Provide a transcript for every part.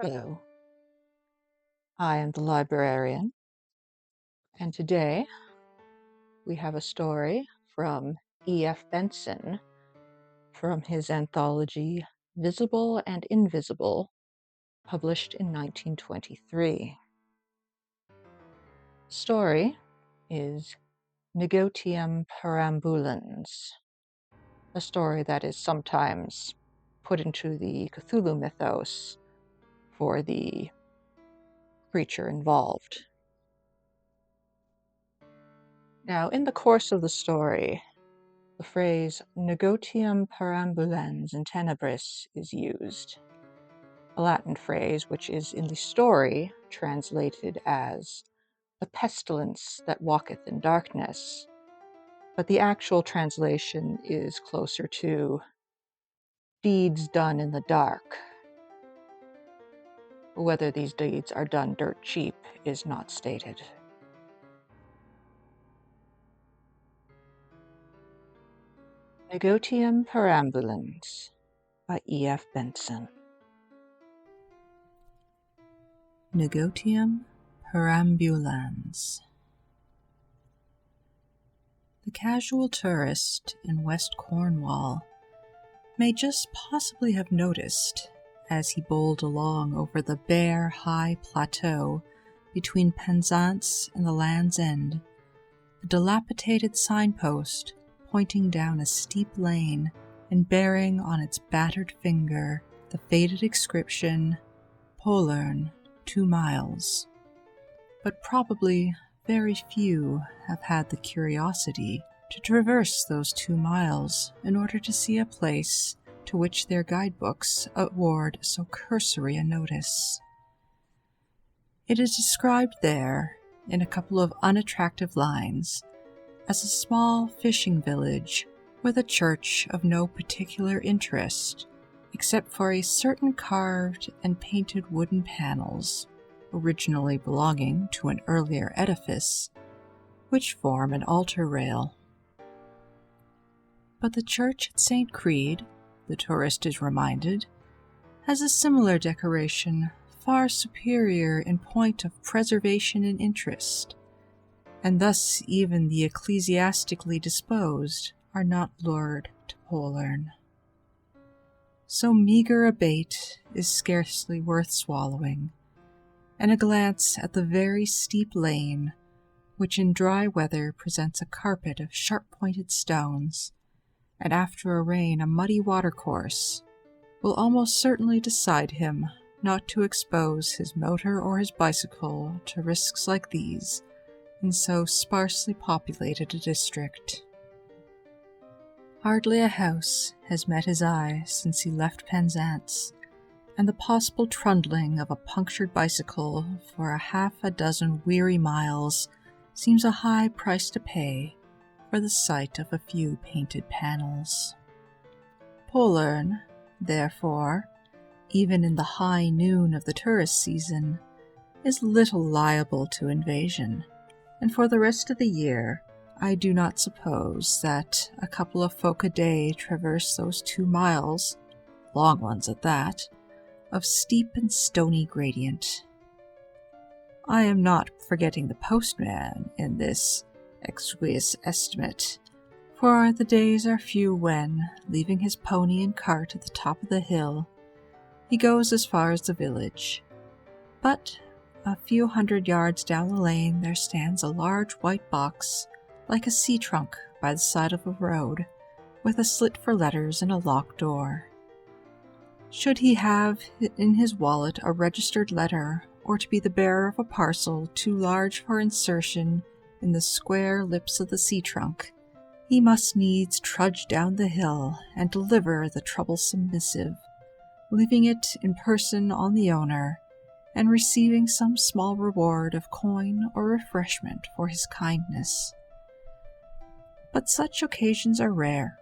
Hello, I am the Librarian, and today we have a story from EF Benson from his anthology Visible and Invisible, published in 1923. The story is Negotium Perambulans, a story that is sometimes put into the Cthulhu mythos for the creature involved. Now, in the course of the story, the phrase Negotium Perambulans in Tenebris is used, a Latin phrase which is in the story translated as the pestilence that walketh in darkness, but the actual translation is closer to deeds done in the dark. Whether these deeds are done dirt cheap is not stated. Negotium Perambulans by E.F. Benson. Negotium Perambulans. The casual tourist in West Cornwall may just possibly have noticed, as he bowled along over the bare, high plateau between Penzance and the Land's End, a dilapidated signpost pointing down a steep lane and bearing on its battered finger the faded inscription, Pollern, 2 miles. But probably very few have had the curiosity to traverse those 2 miles in order to see a place to which their guidebooks award so cursory a notice. It is described there, in a couple of unattractive lines, as a small fishing village with a church of no particular interest, except for a certain carved and painted wooden panels, originally belonging to an earlier edifice, which form an altar rail. But the church at St. Crede, the tourist is reminded, has a similar decoration far superior in point of preservation and interest, and thus even the ecclesiastically disposed are not lured to Pollern. So meagre a bait is scarcely worth swallowing, and a glance at the very steep lane, which in dry weather presents a carpet of sharp-pointed stones, and after a rain a muddy watercourse, will almost certainly decide him not to expose his motor or his bicycle to risks like these in so sparsely populated a district. Hardly a house has met his eye since he left Penzance, and the possible trundling of a punctured bicycle for half a dozen weary miles seems a high price to pay for the sight of a few painted panels. Pollern, therefore, even in the high noon of the tourist season, is little liable to invasion, and for the rest of the year I do not suppose that a couple of folk a day traverse those 2 miles, long ones at that, of steep and stony gradient. I am not forgetting the postman in this exiguous estimate, for the days are few when, leaving his pony and cart at the top of the hill, he goes as far as the village. But a few hundred yards down the lane there stands a large white box, like a sea trunk by the side of a road, with a slit for letters and a locked door. Should he have in his wallet a registered letter, or to be the bearer of a parcel too large for insertion in the square lips of the sea trunk, he must needs trudge down the hill and deliver the troublesome missive, leaving it in person on the owner, and receiving some small reward of coin or refreshment for his kindness. But such occasions are rare,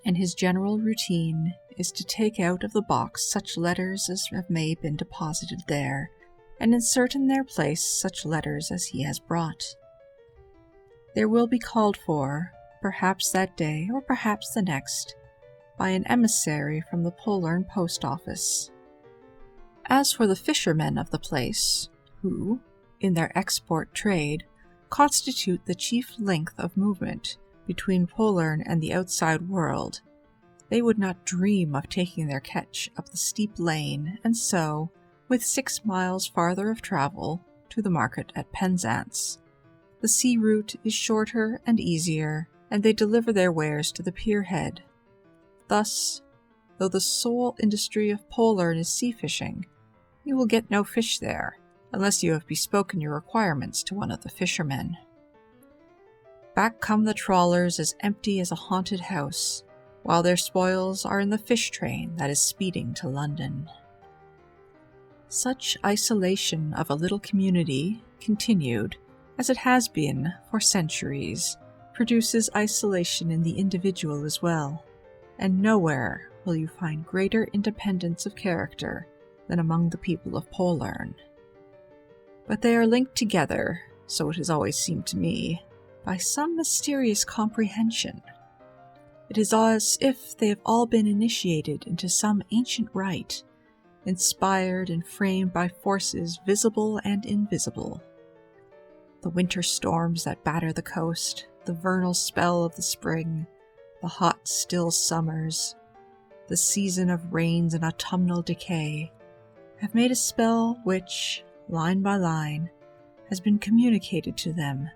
and his general routine is to take out of the box such letters as have may been deposited there, and insert in their place such letters as he has brought. There will be called for, perhaps that day or perhaps the next, by an emissary from the Pollern post office. As for the fishermen of the place, who, in their export trade, constitute the chief link of movement between Pollern and the outside world, they would not dream of taking their ketch up the steep lane and so, with 6 miles farther of travel, to the market at Penzance. The sea route is shorter and easier, and they deliver their wares to the pierhead. Thus, though the sole industry of Pollern is sea fishing, you will get no fish there, unless you have bespoken your requirements to one of the fishermen. Back come the trawlers as empty as a haunted house, while their spoils are in the fish train that is speeding to London. Such isolation of a little community, continued, as it has been for centuries, produces isolation in the individual as well, and nowhere will you find greater independence of character than among the people of Pollern. But they are linked together, so it has always seemed to me, by some mysterious comprehension. It is as if they have all been initiated into some ancient rite, inspired and framed by forces visible and invisible. The winter storms that batter the coast, the vernal spell of the spring, the hot, still summers, the season of rains and autumnal decay, have made a spell which, line by line, has been communicated to them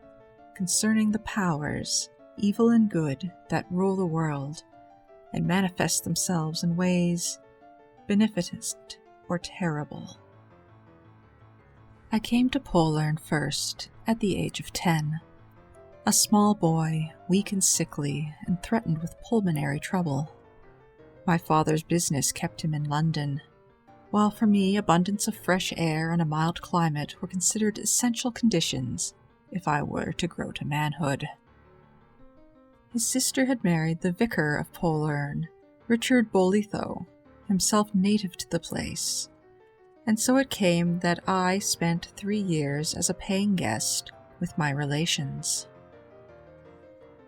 concerning the powers, evil and good, that rule the world, and manifest themselves in ways beneficent or terrible. I came to Pollern first at the age of 10, a small boy, weak and sickly, and threatened with pulmonary trouble. My father's business kept him in London, while for me abundance of fresh air and a mild climate were considered essential conditions if I were to grow to manhood. His sister had married the vicar of Pollern, Richard Bolitho, himself native to the place, and so it came that I spent 3 years as a paying guest with my relations.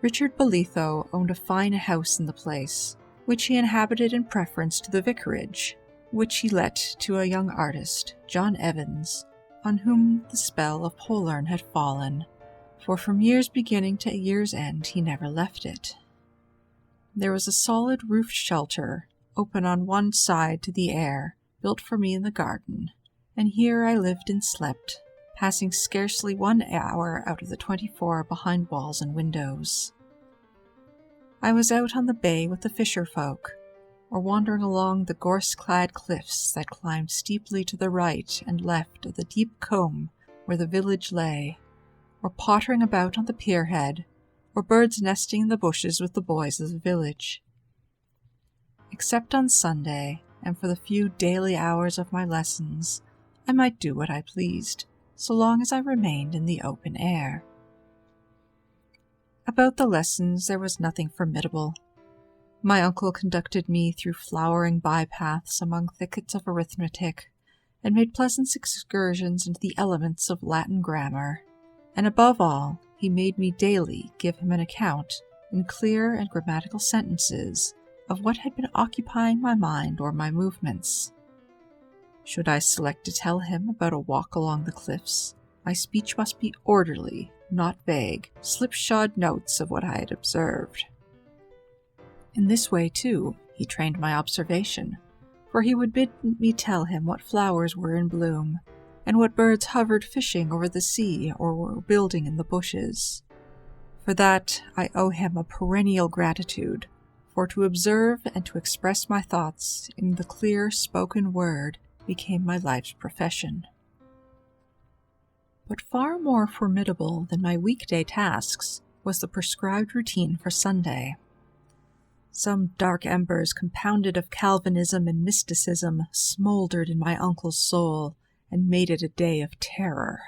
Richard Bolitho owned a fine house in the place, which he inhabited in preference to the vicarage, which he let to a young artist, John Evans, on whom the spell of Pollern had fallen, for from year's beginning to year's end he never left it. There was a solid roofed shelter, open on one side to the air, built for me in the garden, and here I lived and slept, passing scarcely 1 hour out of the 24 behind walls and windows. I was out on the bay with the fisher folk, or wandering along the gorse-clad cliffs that climbed steeply to the right and left of the deep combe where the village lay, or pottering about on the pierhead, or birds nesting in the bushes with the boys of the village. Except on Sunday, and for the few daily hours of my lessons, I might do what I pleased, so long as I remained in the open air. About the lessons there was nothing formidable. My uncle conducted me through flowering bypaths among thickets of arithmetic, and made pleasant excursions into the elements of Latin grammar, and above all, he made me daily give him an account, in clear and grammatical sentences, of what had been occupying my mind or my movements. Should I select to tell him about a walk along the cliffs, my speech must be orderly, not vague, slipshod notes of what I had observed. In this way, too, he trained my observation, for he would bid me tell him what flowers were in bloom, and what birds hovered fishing over the sea or were building in the bushes. For that I owe him a perennial gratitude, for to observe and to express my thoughts in the clear spoken word became my life's profession. But far more formidable than my weekday tasks was the prescribed routine for Sunday. Some dark embers compounded of Calvinism and mysticism smoldered in my uncle's soul and made it a day of terror.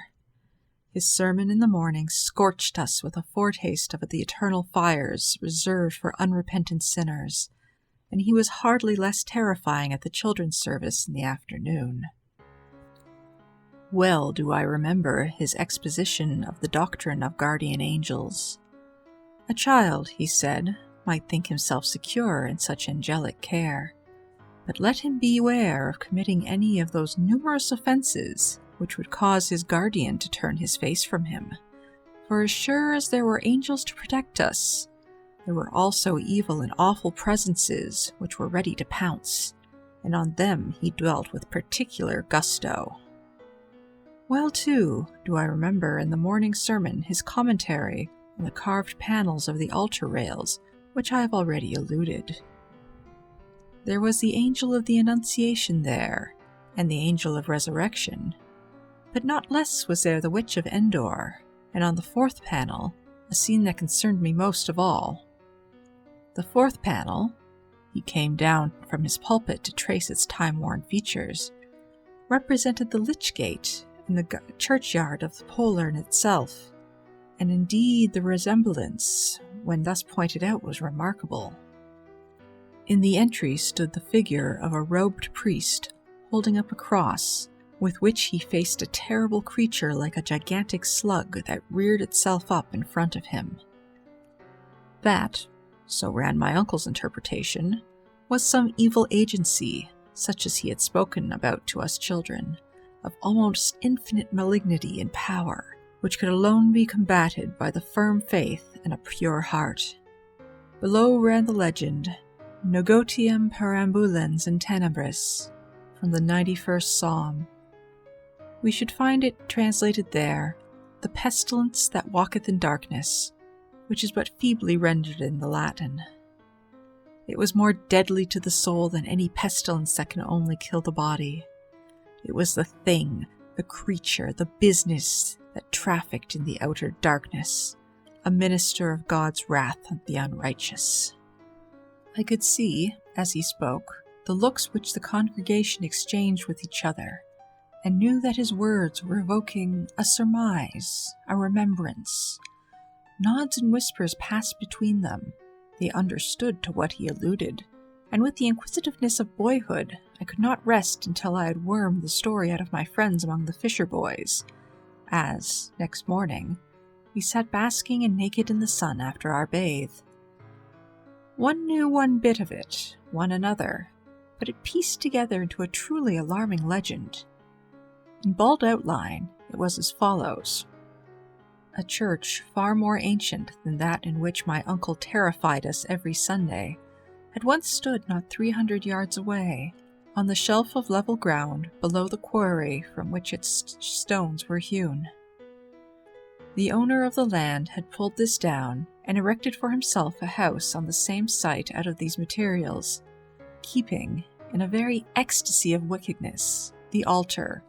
His sermon in the morning scorched us with a foretaste of the eternal fires reserved for unrepentant sinners, and he was hardly less terrifying at the children's service in the afternoon. Well do I remember his exposition of the doctrine of guardian angels. A child, he said, might think himself secure in such angelic care, But let him beware of committing any of those numerous offenses which would cause his guardian to turn his face from him. For as sure as there were angels to protect us, there were also evil and awful presences which were ready to pounce, and on them he dwelt with particular gusto. Well, too, do I remember in the morning sermon his commentary on the carved panels of the altar rails, which I have already alluded. There was the angel of the Annunciation there, and the angel of Resurrection, but not less was there the witch of Endor, and on the fourth panel, a scene that concerned me most of all. The fourth panel, he came down from his pulpit to trace its time-worn features, represented the Lich Gate in the churchyard of the Polern itself, and indeed the resemblance, when thus pointed out, was remarkable. In the entry stood the figure of a robed priest holding up a cross, with which he faced a terrible creature like a gigantic slug that reared itself up in front of him. That, so ran my uncle's interpretation, was some evil agency, such as he had spoken about to us children, of almost infinite malignity and power, which could alone be combated by the firm faith and a pure heart. Below ran the legend, Negotium Perambulans in Tenebris, from the 91st Psalm. We should find it translated there, the pestilence that walketh in darkness, which is but feebly rendered in the Latin. It was more deadly to the soul than any pestilence that can only kill the body. It was the thing, the creature, the business that trafficked in the outer darkness, a minister of God's wrath on the unrighteous. I could see, as he spoke, the looks which the congregation exchanged with each other, and knew that his words were evoking a surmise, a remembrance. Nods and whispers passed between them. They understood to what he alluded, and with the inquisitiveness of boyhood, I could not rest until I had wormed the story out of my friends among the fisher boys, as, next morning, we sat basking and naked in the sun after our bathe. One knew one bit of it, one another, but it pieced together into a truly alarming legend. In bald outline, it was as follows. A church far more ancient than that in which my uncle terrified us every Sunday had once stood not 300 yards away, on the shelf of level ground below the quarry from which its stones were hewn. The owner of the land had pulled this down and erected for himself a house on the same site out of these materials, keeping, in a very ecstasy of wickedness, the altar,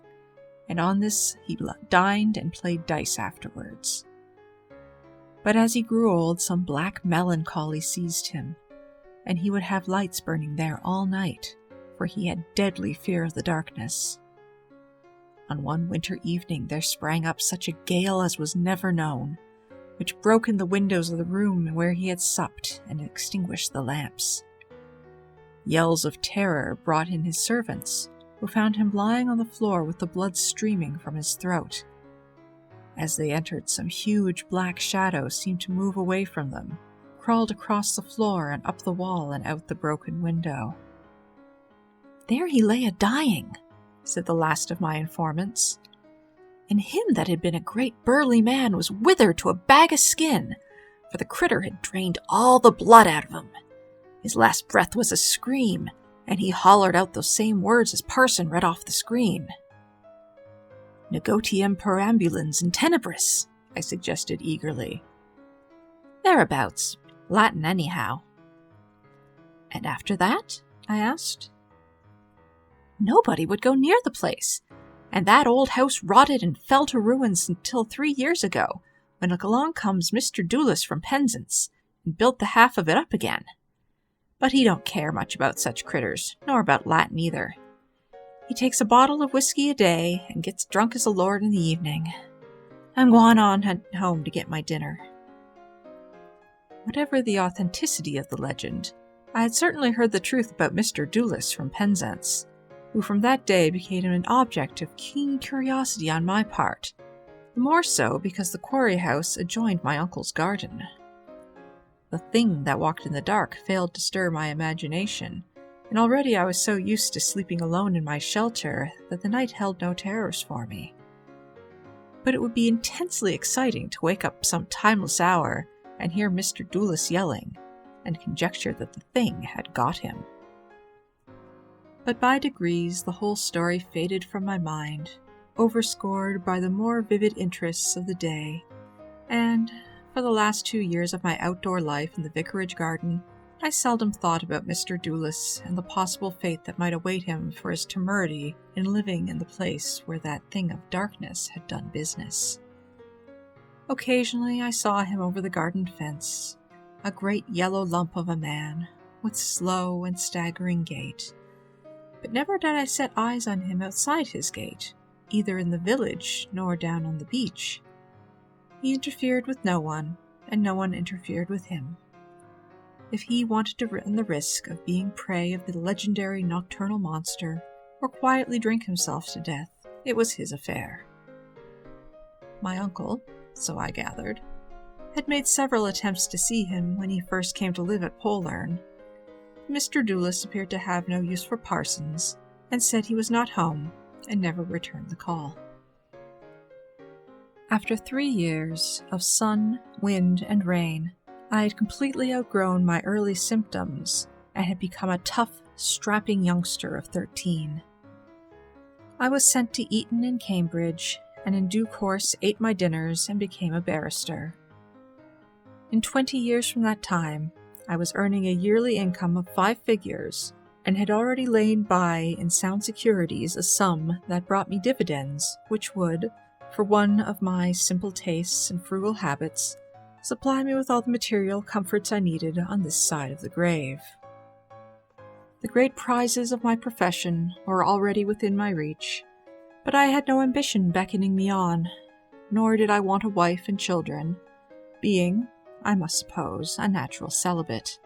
and on this he dined and played dice afterwards. But as he grew old, some black melancholy seized him, and he would have lights burning there all night, for he had deadly fear of the darkness. On one winter evening there sprang up such a gale as was never known, which broke in the windows of the room where he had supped and extinguished the lamps. Yells of terror brought in his servants, who found him lying on the floor with the blood streaming from his throat. As they entered, some huge black shadow seemed to move away from them, crawled across the floor and up the wall and out the broken window. "There he lay a-dying," said the last of my informants, "and him that had been a great burly man was withered to a bag of skin, for the critter had drained all the blood out of him. His last breath was a scream, and he hollered out those same words as parson read off the screen." "Negotium Perambulans in Tenebris," I suggested eagerly. "Thereabouts. Latin anyhow." "And after that?" I asked. "Nobody would go near the place, and that old house rotted and fell to ruins until 3 years ago, when along comes Mr. Julius from Penzance, and built the half of it up again. But he don't care much about such critters, nor about Latin either. He takes a bottle of whiskey a day, and gets drunk as a lord in the evening. I'm going on home to get my dinner." Whatever the authenticity of the legend, I had certainly heard the truth about Mr. Julius from Penzance, who from that day became an object of keen curiosity on my part, the more so because the quarry house adjoined my uncle's garden. The thing that walked in the dark failed to stir my imagination, and already I was so used to sleeping alone in my shelter that the night held no terrors for me. But it would be intensely exciting to wake up some timeless hour and hear Mr. Dulis yelling, and conjecture that the thing had got him. But by degrees the whole story faded from my mind, overscored by the more vivid interests of the day, and, for the last 2 years of my outdoor life in the vicarage garden, I seldom thought about Mr. Dulis and the possible fate that might await him for his temerity in living in the place where that thing of darkness had done business. Occasionally I saw him over the garden fence, a great yellow lump of a man, with slow and staggering gait. But never did I set eyes on him outside his gate, either in the village nor down on the beach. He interfered with no one, and no one interfered with him. If he wanted to run the risk of being prey of the legendary nocturnal monster, or quietly drink himself to death, it was his affair. My uncle, so I gathered, had made several attempts to see him when he first came to live at Pollern. Mr. Dulis appeared to have no use for parsons, and said he was not home, and never returned the call. After 3 years of sun, wind, and rain, I had completely outgrown my early symptoms and had become a tough, strapping youngster of 13. I was sent to Eton and Cambridge, and in due course ate my dinners and became a barrister. In 20 years from that time, I was earning a yearly income of 5 figures, and had already laid by in sound securities a sum that brought me dividends which would, for one of my simple tastes and frugal habits, supply me with all the material comforts I needed on this side of the grave. The great prizes of my profession were already within my reach, but I had no ambition beckoning me on, nor did I want a wife and children, being, I must suppose, a natural celibate.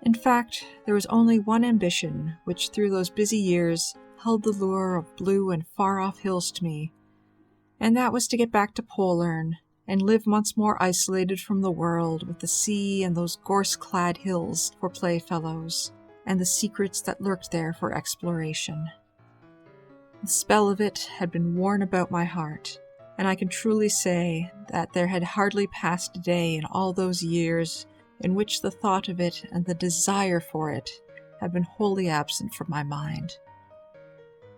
In fact, there was only one ambition which through those busy years held the lure of blue and far-off hills to me, and that was to get back to Pollern and live once more isolated from the world with the sea and those gorse-clad hills for playfellows, and the secrets that lurked there for exploration. The spell of it had been worn about my heart, and I can truly say that there had hardly passed a day in all those years in which the thought of it and the desire for it had been wholly absent from my mind.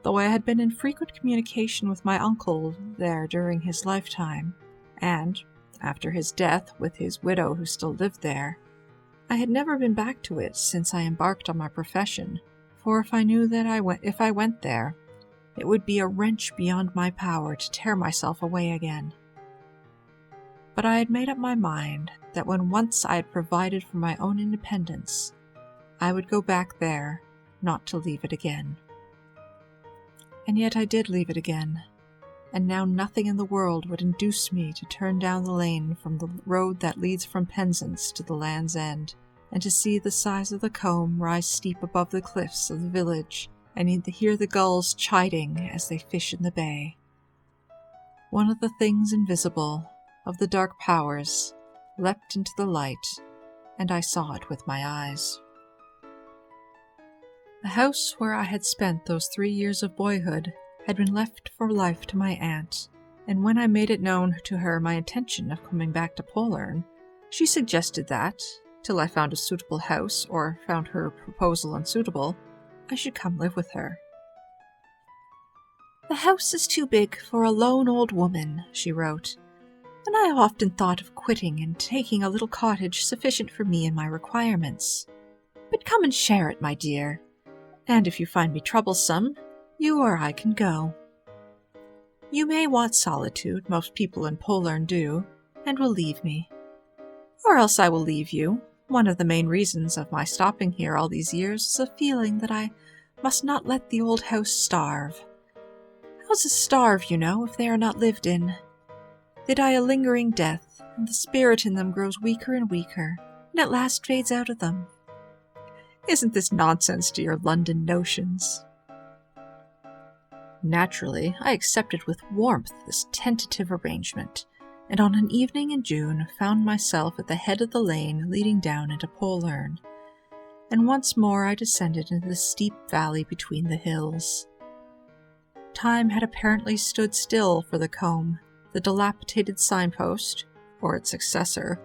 Though I had been in frequent communication with my uncle there during his lifetime, and, after his death, with his widow who still lived there, I had never been back to it since I embarked on my profession, for if I knew that if I went there, it would be a wrench beyond my power to tear myself away again. But I had made up my mind that when once I had provided for my own independence, I would go back there, not to leave it again. And yet I did leave it again, and now nothing in the world would induce me to turn down the lane from the road that leads from Penzance to the Land's End, and to see the sides of the combe rise steep above the cliffs of the village, and to hear the gulls chiding as they fish in the bay. One of the things invisible, of the dark powers, leapt into the light, and I saw it with my eyes. The house where I had spent those 3 years of boyhood had been left for life to my aunt, and when I made it known to her my intention of coming back to Pollern, she suggested that, till I found a suitable house or found her proposal unsuitable, I should come live with her. "The house is too big for a lone old woman," she wrote, "and I have often thought of quitting and taking a little cottage sufficient for me and my requirements. But come and share it, my dear, and if you find me troublesome, you or I can go. You may want solitude, most people in Pollern do, and will leave me. Or else I will leave you. One of the main reasons of my stopping here all these years is a feeling that I must not let the old house starve. Houses starve, you know, if they are not lived in. They die a lingering death, and the spirit in them grows weaker and weaker, and at last fades out of them. Isn't this nonsense to your London notions?" Naturally, I accepted with warmth this tentative arrangement, and on an evening in June found myself at the head of the lane leading down into Pollern. and once more I descended into the steep valley between the hills. Time had apparently stood still for the comb. The dilapidated signpost, or its successor,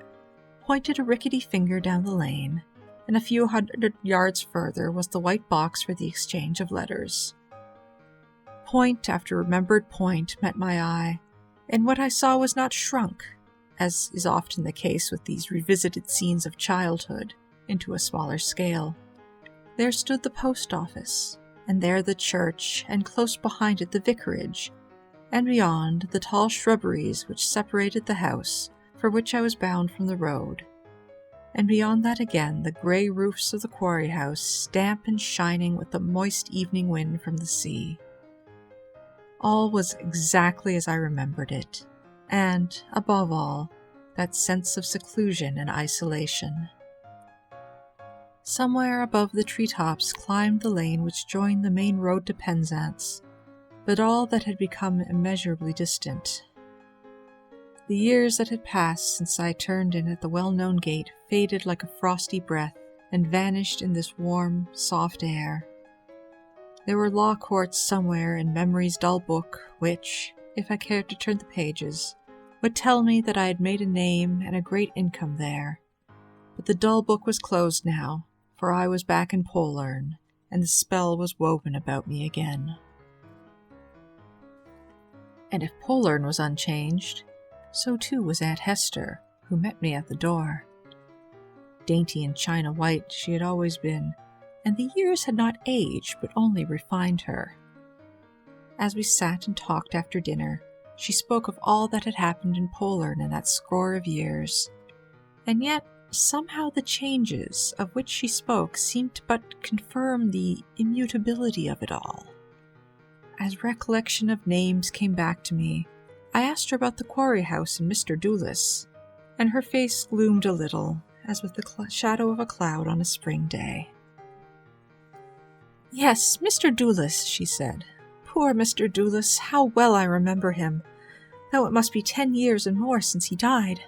pointed a rickety finger down the lane, and a few hundred yards further was the white box for the exchange of letters. Point after remembered point met my eye, and what I saw was not shrunk, as is often the case with these revisited scenes of childhood, into a smaller scale. There stood the post office, and there the church, and close behind it the vicarage, and beyond the tall shrubberies which separated the house for which I was bound from the road, and beyond that again the grey roofs of the quarry house, damp and shining with the moist evening wind from the sea. All was exactly as I remembered it, and, above all, that sense of seclusion and isolation. Somewhere above the treetops climbed the lane which joined the main road to Penzance, but all that had become immeasurably distant. The years that had passed since I turned in at the well-known gate faded like a frosty breath and vanished in this warm, soft air. There were law courts somewhere in memory's dull book which, if I cared to turn the pages, would tell me that I had made a name and a great income there. But the dull book was closed now, for I was back in Polearn, and the spell was woven about me again. And if Polearn was unchanged, so too was Aunt Hester, who met me at the door. Dainty and china white she had always been, and the years had not aged but only refined her. As we sat and talked after dinner, she spoke of all that had happened in Polearn in that score of years, and yet somehow the changes of which she spoke seemed to but confirm the immutability of it all. As recollection of names came back to me, I asked her about the quarry house and Mr. Dulis, and her face gloomed a little, as with the shadow of a cloud on a spring day. "Yes, Mr. Dulis," she said. "Poor Mr. Dulis, how well I remember him, though it must be 10 years and more since he died.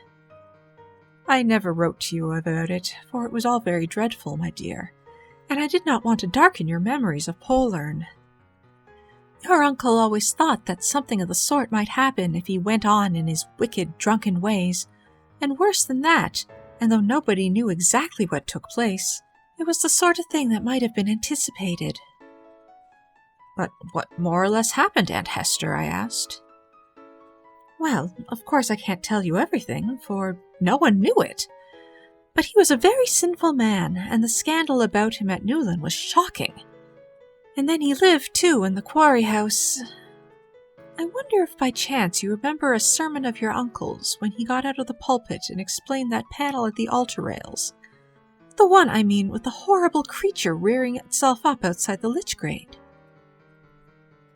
I never wrote to you about it, for it was all very dreadful, my dear, and I did not want to darken your memories of Polearn. Your uncle always thought that something of the sort might happen if he went on in his wicked, drunken ways, and worse than that, and though nobody knew exactly what took place, it was the sort of thing that might have been anticipated." "But what more or less happened, Aunt Hester?" I asked. "Well, of course I can't tell you everything, for no one knew it. But he was a very sinful man, and the scandal about him at Newlyn was shocking. And then he lived, too, in the quarry house. I wonder if by chance you remember a sermon of your uncle's when he got out of the pulpit and explained that panel at the altar rails. The one, I mean, with the horrible creature rearing itself up outside the lich grate."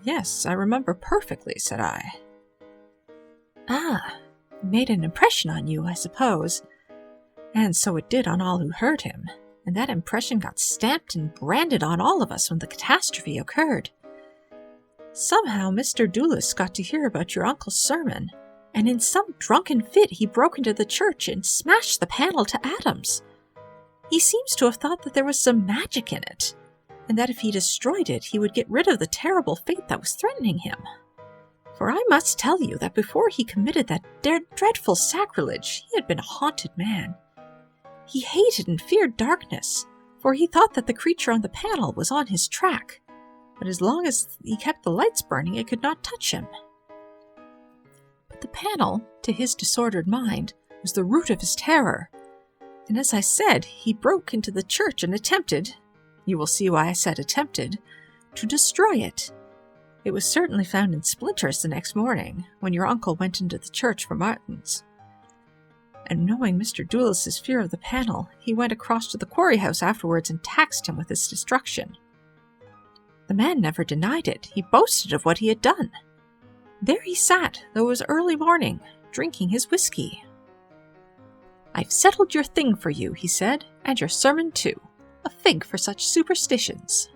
"Yes, I remember perfectly," said I. "Ah, it made an impression on you, I suppose. And so it did on all who heard him, and that impression got stamped and branded on all of us when the catastrophe occurred. Somehow Mr. Dulis got to hear about your uncle's sermon, and in some drunken fit he broke into the church and smashed the panel to atoms. He seems to have thought that there was some magic in it, and that if he destroyed it he would get rid of the terrible fate that was threatening him. For I must tell you that before he committed that dreadful sacrilege he had been a haunted man. He hated and feared darkness, for he thought that the creature on the panel was on his track, but as long as he kept the lights burning it could not touch him. But the panel, to his disordered mind, was the root of his terror, and as I said, he broke into the church and attempted, you will see why I said attempted, to destroy it. It was certainly found in splinters the next morning, when your uncle went into the church for matins. And knowing Mr. Dulis's fear of the panel, he went across to the quarry house afterwards and taxed him with its destruction. The man never denied it. He boasted of what he had done. There he sat, though it was early morning, drinking his whiskey. "I've settled your thing for you," he said, "and your sermon too. A fig for such superstitions."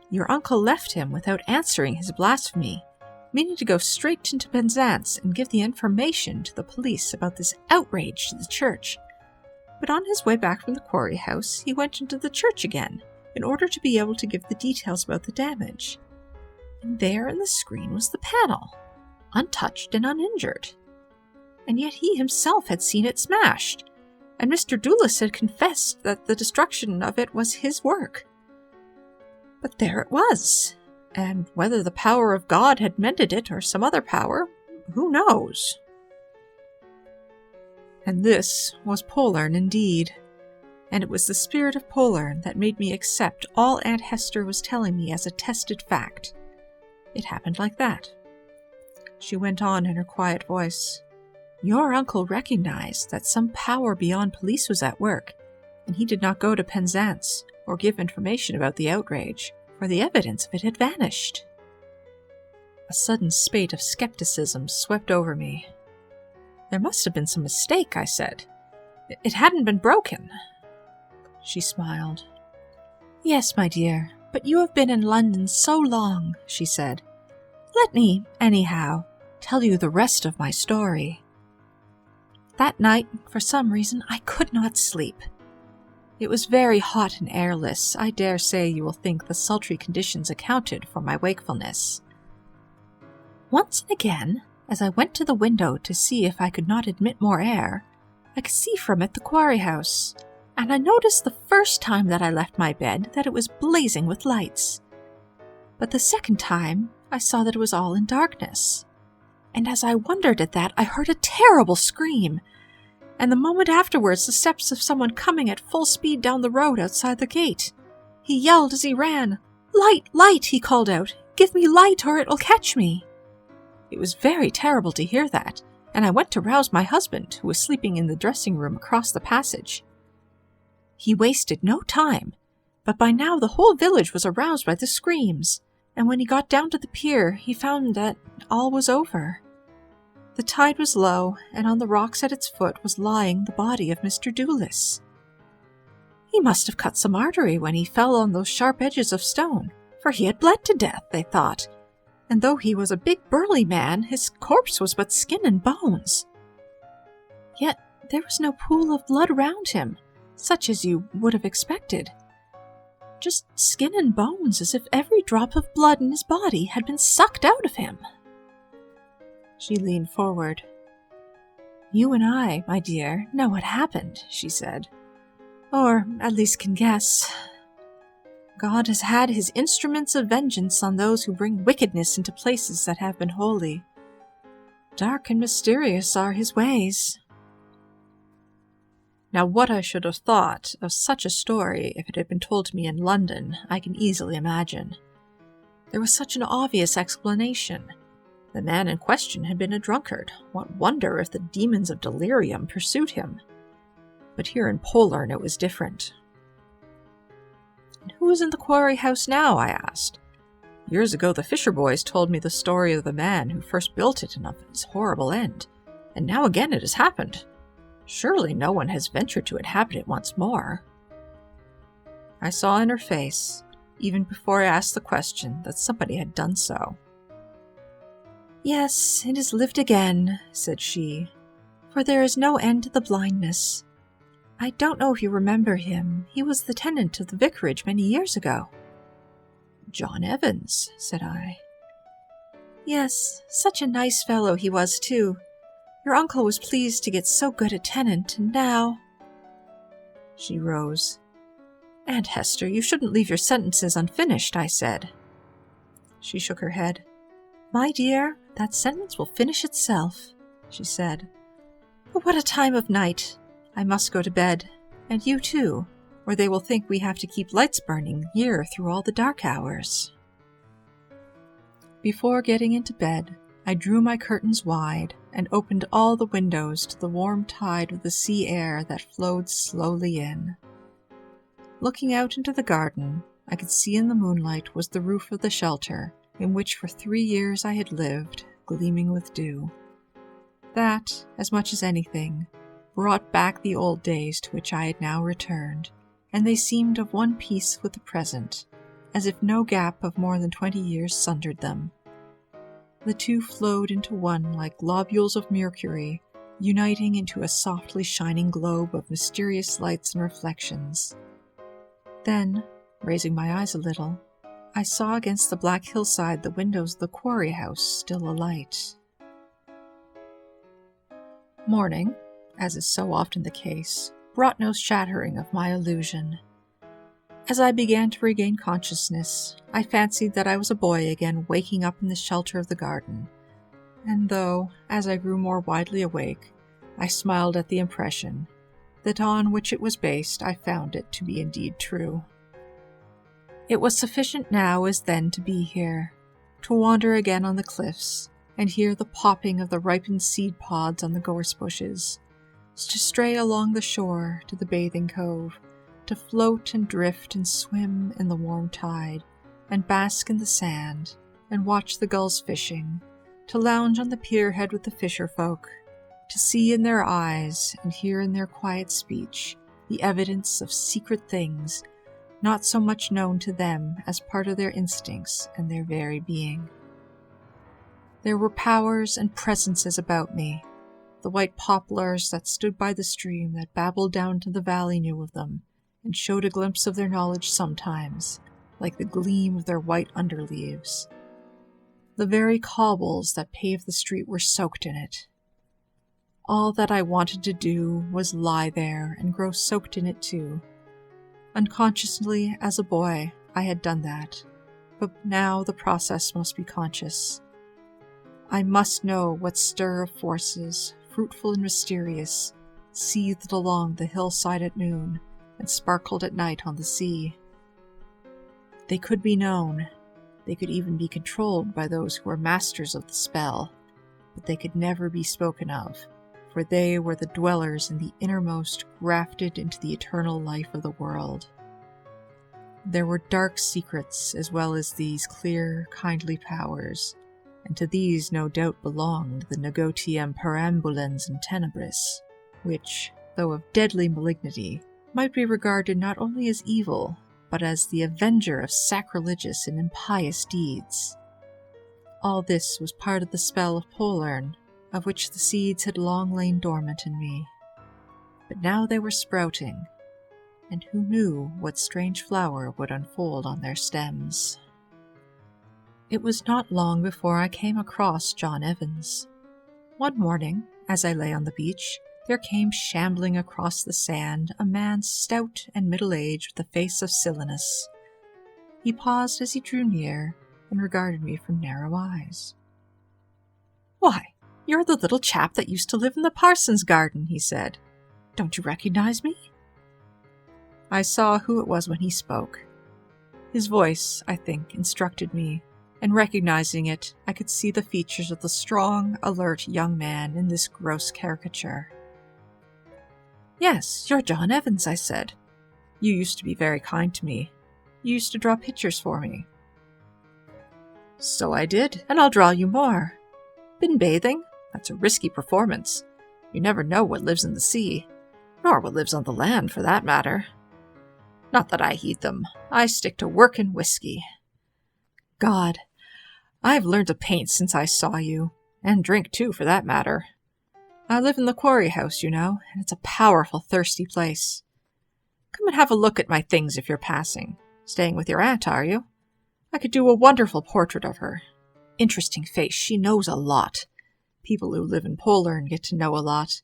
Your uncle left him without answering his blasphemy, meaning to go straight into Penzance and give the information to the police about this outrage to the church. But on his way back from the quarry house, he went into the church again, in order to be able to give the details about the damage. And there in the screen was the panel, untouched and uninjured. And yet he himself had seen it smashed, and Mr. Julius had confessed that the destruction of it was his work. But there it was, and whether the power of God had mended it or some other power, who knows? And this was Polearn indeed, and it was the spirit of Polearn that made me accept all Aunt Hester was telling me as a tested fact. It happened like that. She went on in her quiet voice. Your uncle recognized that some power beyond police was at work, and he did not go to Penzance or give information about the outrage, for the evidence of it had vanished. A sudden spate of skepticism swept over me. There must have been some mistake, I said. It hadn't been broken. She smiled. Yes, my dear, but you have been in London so long, she said. Let me, anyhow, tell you the rest of my story. That night, for some reason, I could not sleep. It was very hot and airless. I dare say you will think the sultry conditions accounted for my wakefulness. Once and again, as I went to the window to see if I could not admit more air, I could see from it the quarry house, and I noticed the first time that I left my bed that it was blazing with lights. But the second time, I saw that it was all in darkness. And as I wondered at that, I heard a terrible scream, and the moment afterwards the steps of someone coming at full speed down the road outside the gate. He yelled as he ran. "Light, light," he called out. "Give me light or it will catch me." It was very terrible to hear that, and I went to rouse my husband, who was sleeping in the dressing room across the passage. He wasted no time, but by now the whole village was aroused by the screams, and when he got down to the pier, he found that all was over. The tide was low, and on the rocks at its foot was lying the body of Mr. Julius. He must have cut some artery when he fell on those sharp edges of stone, for he had bled to death, they thought, and though he was a big burly man, his corpse was but skin and bones. Yet there was no pool of blood around him, such as you would have expected. Just skin and bones, as if every drop of blood in his body had been sucked out of him. She leaned forward. You and I, my dear, know what happened, she said. Or at least can guess. God has had his instruments of vengeance on those who bring wickedness into places that have been holy. Dark and mysterious are his ways. Now what I should have thought of such a story if it had been told to me in London, I can easily imagine. There was such an obvious explanation. The man in question had been a drunkard. What wonder if the demons of delirium pursued him? But here in Polearn it was different. And who is in the quarry house now? I asked. Years ago the Fisher boys told me the story of the man who first built it and of its horrible end, and now again it has happened. Surely no one has ventured to inhabit it once more. I saw in her face, even before I asked the question, that somebody had done so. Yes, it has lived again, said she, for there is no end to the blindness. I don't know if you remember him. He was the tenant of the vicarage many years ago. John Evans, said I. Yes, such a nice fellow he was, too. Your uncle was pleased to get so good a tenant, and now... She rose. Aunt Hester, you shouldn't leave your sentences unfinished, I said. She shook her head. My dear, that sentence will finish itself, she said. But what a time of night! I must go to bed, and you too, or they will think we have to keep lights burning here through all the dark hours. Before getting into bed, I drew my curtains wide and opened all the windows to the warm tide of the sea air that flowed slowly in. Looking out into the garden, I could see in the moonlight was the roof of the shelter, in which for 3 years I had lived, gleaming with dew. That, as much as anything, brought back the old days to which I had now returned, and they seemed of one piece with the present, as if no gap of more than 20 years sundered them. The two flowed into one like globules of mercury, uniting into a softly shining globe of mysterious lights and reflections. Then, raising my eyes a little, I saw against the black hillside the windows of the quarry house still alight. Morning, as is so often the case, brought no shattering of my illusion. As I began to regain consciousness, I fancied that I was a boy again waking up in the shelter of the garden, and though, as I grew more widely awake, I smiled at the impression, that on which it was based I found it to be indeed true. It was sufficient now as then to be here, to wander again on the cliffs, and hear the popping of the ripened seed pods on the gorse bushes, to stray along the shore to the bathing cove, to float and drift and swim in the warm tide, and bask in the sand, and watch the gulls fishing, to lounge on the pierhead with the fisher folk, to see in their eyes and hear in their quiet speech the evidence of secret things not so much known to them as part of their instincts and their very being. There were powers and presences about me. The white poplars that stood by the stream that babbled down to the valley knew of them, and showed a glimpse of their knowledge sometimes, like the gleam of their white underleaves. The very cobbles that paved the street were soaked in it. All that I wanted to do was lie there and grow soaked in it too. Unconsciously, as a boy, I had done that, but now the process must be conscious. I must know what stir of forces, fruitful and mysterious, seethed along the hillside at noon and sparkled at night on the sea. They could be known. They could even be controlled by those who were masters of the spell, but they could never be spoken of, for they were the dwellers in the innermost, grafted into the eternal life of the world. There were dark secrets as well as these clear, kindly powers, and to these no doubt belonged the Negotium Perambulans in tenebris, which, though of deadly malignity, might be regarded not only as evil, but as the avenger of sacrilegious and impious deeds. All this was part of the spell of Polern, of which the seeds had long lain dormant in me. But now they were sprouting, and who knew what strange flower would unfold on their stems? It was not long before I came across John Evans. One morning, as I lay on the beach, there came shambling across the sand a man stout and middle-aged with a face of silliness. He paused as he drew near and regarded me from narrow eyes. "Why, you're the little chap that used to live in the parson's garden," he said. "Don't you recognize me?" I saw who it was when he spoke. His voice, I think, instructed me, and recognizing it, I could see the features of the strong, alert young man in this gross caricature. "Yes, you're John Evans," I said. "You used to be very kind to me. You used to draw pictures for me." "So I did, and I'll draw you more. Been bathing? That's a risky performance. You never know what lives in the sea, nor what lives on the land, for that matter. Not that I heed them. I stick to work and whiskey. God, I've learned to paint since I saw you, and drink too, for that matter. I live in the quarry house, you know, and it's a powerful thirsty place. Come and have a look at my things if you're passing. Staying with your aunt, are you? I could do a wonderful portrait of her. Interesting face, she knows a lot. People who live in Polern get to know a lot,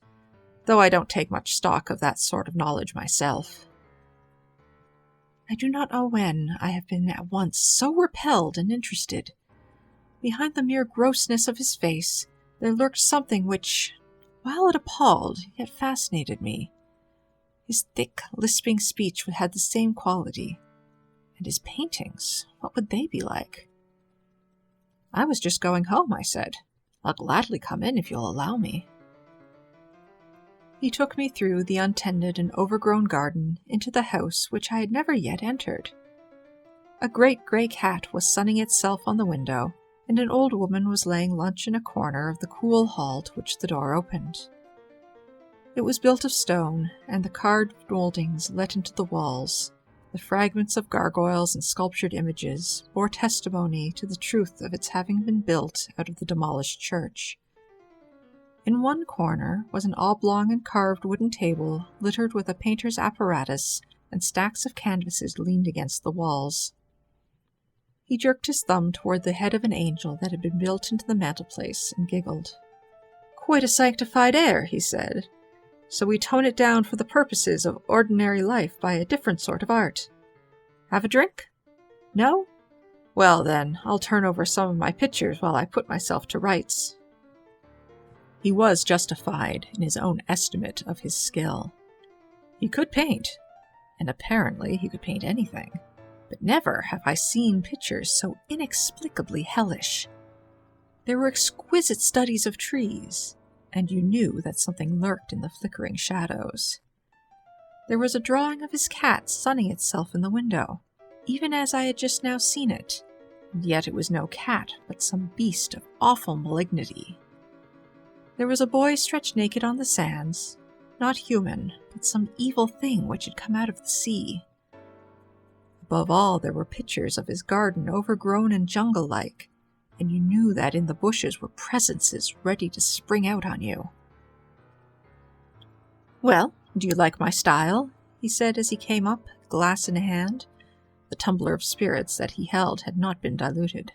though I don't take much stock of that sort of knowledge myself. I do not know when I have been at once so repelled and interested. Behind the mere grossness of his face, there lurked something which, while it appalled, yet fascinated me. His thick, lisping speech had the same quality. And his paintings, what would they be like? "I was just going home," I said. "I'll gladly come in if you'll allow me." He took me through the untended and overgrown garden into the house which I had never yet entered. A great grey cat was sunning itself on the window, and an old woman was laying lunch in a corner of the cool hall to which the door opened. It was built of stone, and the carved mouldings let into the walls, the fragments of gargoyles and sculptured images, bore testimony to the truth of its having been built out of the demolished church. In one corner was an oblong and carved wooden table littered with a painter's apparatus, and stacks of canvases leaned against the walls. He jerked his thumb toward the head of an angel that had been built into the mantelpiece and giggled. "Quite a sanctified air," he said. "So we tone it down for the purposes of ordinary life by a different sort of art. Have a drink? No? Well then, I'll turn over some of my pictures while I put myself to rights." He was justified in his own estimate of his skill. He could paint, and apparently he could paint anything, but never have I seen pictures so inexplicably hellish. There were exquisite studies of trees, and you knew that something lurked in the flickering shadows. There was a drawing of his cat sunning itself in the window, even as I had just now seen it, and yet it was no cat, but some beast of awful malignity. There was a boy stretched naked on the sands, not human, but some evil thing which had come out of the sea. Above all, there were pictures of his garden overgrown and jungle-like, and you knew that in the bushes were presences ready to spring out on you. "Well, do you like my style?" he said as he came up, glass in hand. The tumbler of spirits that he held had not been diluted.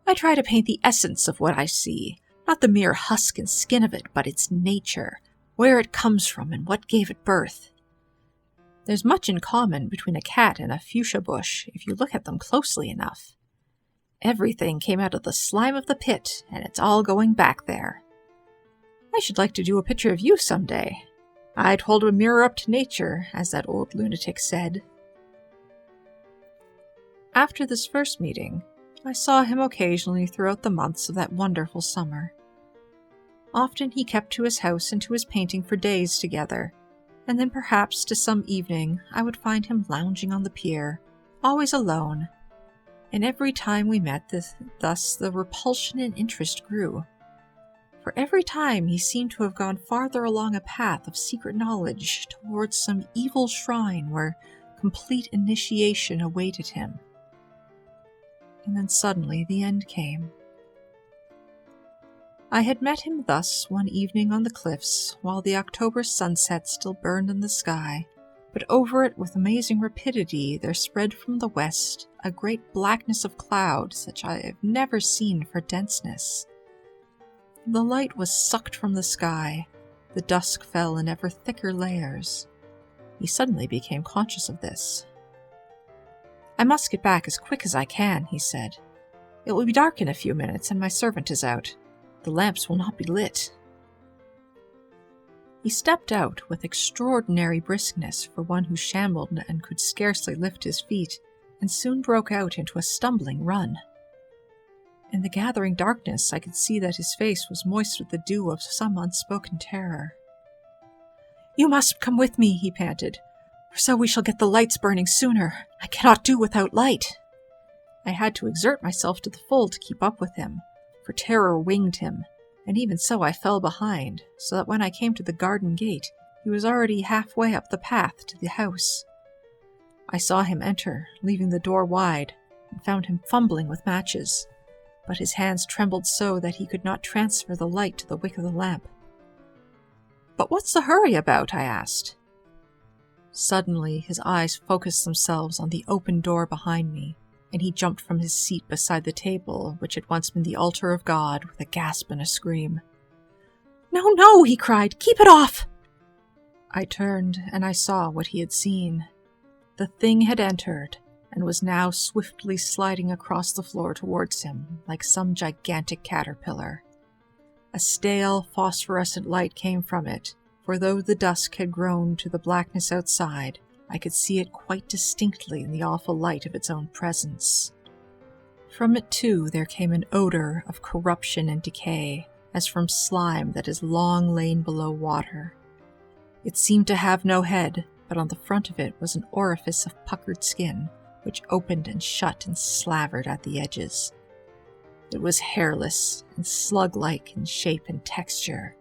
"I try to paint the essence of what I see, not the mere husk and skin of it, but its nature, where it comes from and what gave it birth. There's much in common between a cat and a fuchsia bush if you look at them closely enough. Everything came out of the slime of the pit, and it's all going back there. I should like to do a picture of you some day. I'd hold a mirror up to nature, as that old lunatic said." After this first meeting, I saw him occasionally throughout the months of that wonderful summer. Often he kept to his house and to his painting for days together, and then perhaps to some evening I would find him lounging on the pier, always alone, and every time we met thus the repulsion and interest grew. For every time he seemed to have gone farther along a path of secret knowledge towards some evil shrine where complete initiation awaited him. And then suddenly the end came. I had met him thus one evening on the cliffs, while the October sunset still burned in the sky, but over it with amazing rapidity there spread from the west a great blackness of cloud such I have never seen for denseness. The light was sucked from the sky, the dusk fell in ever thicker layers. He suddenly became conscious of this. "I must get back as quick as I can," he said. "It will be dark in a few minutes, and my servant is out. The lamps will not be lit." He stepped out with extraordinary briskness for one who shambled and could scarcely lift his feet, and soon broke out into a stumbling run. In the gathering darkness I could see that his face was moist with the dew of some unspoken terror. "You must come with me," he panted, "for so we shall get the lights burning sooner. I cannot do without light." I had to exert myself to the full to keep up with him, for terror winged him, and even so I fell behind, so that when I came to the garden gate, he was already halfway up the path to the house. I saw him enter, leaving the door wide, and found him fumbling with matches, but his hands trembled so that he could not transfer the light to the wick of the lamp. "But what's the hurry about?" I asked. Suddenly his eyes focused themselves on the open door behind me, and he jumped from his seat beside the table, which had once been the altar of God, with a gasp and a scream. "No, no!" he cried. "Keep it off!" I turned, and I saw what he had seen. The thing had entered, and was now swiftly sliding across the floor towards him, like some gigantic caterpillar. A stale, phosphorescent light came from it, for though the dusk had grown to the blackness outside, I could see it quite distinctly in the awful light of its own presence. From it, too, there came an odor of corruption and decay, as from slime that has long lain below water. It seemed to have no head, but on the front of it was an orifice of puckered skin, which opened and shut and slavered at the edges. It was hairless and slug-like in shape and texture.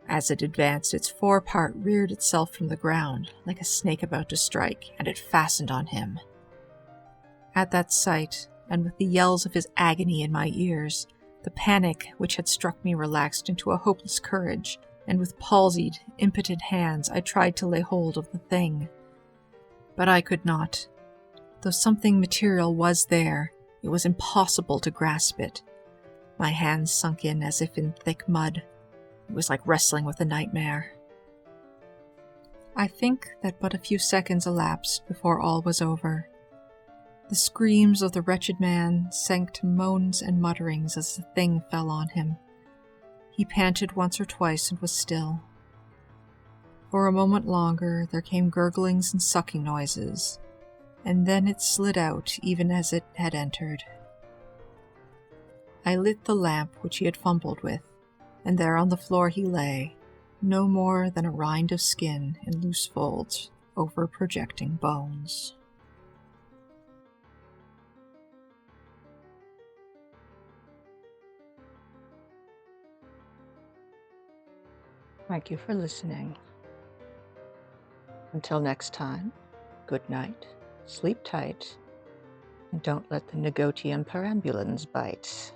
As it advanced, its forepart reared itself from the ground, like a snake about to strike, and it fastened on him. At that sight, and with the yells of his agony in my ears, The panic which had struck me relaxed into a hopeless courage, and with palsied, impotent hands I tried to lay hold of the thing. But I could not. Though something material was there, it was impossible to grasp it. My hands sunk in as if in thick mud. It was like wrestling with a nightmare. I think that but a few seconds elapsed before all was over. The screams of the wretched man sank to moans and mutterings as the thing fell on him. He panted once or twice and was still. For a moment longer there came gurglings and sucking noises, and then it slid out even as it had entered. I lit the lamp which he had fumbled with, and there on the floor he lay, no more than a rind of skin in loose folds over projecting bones. Thank you for listening. Until next time, good night, sleep tight, and don't let the Negotium Perambulans bite.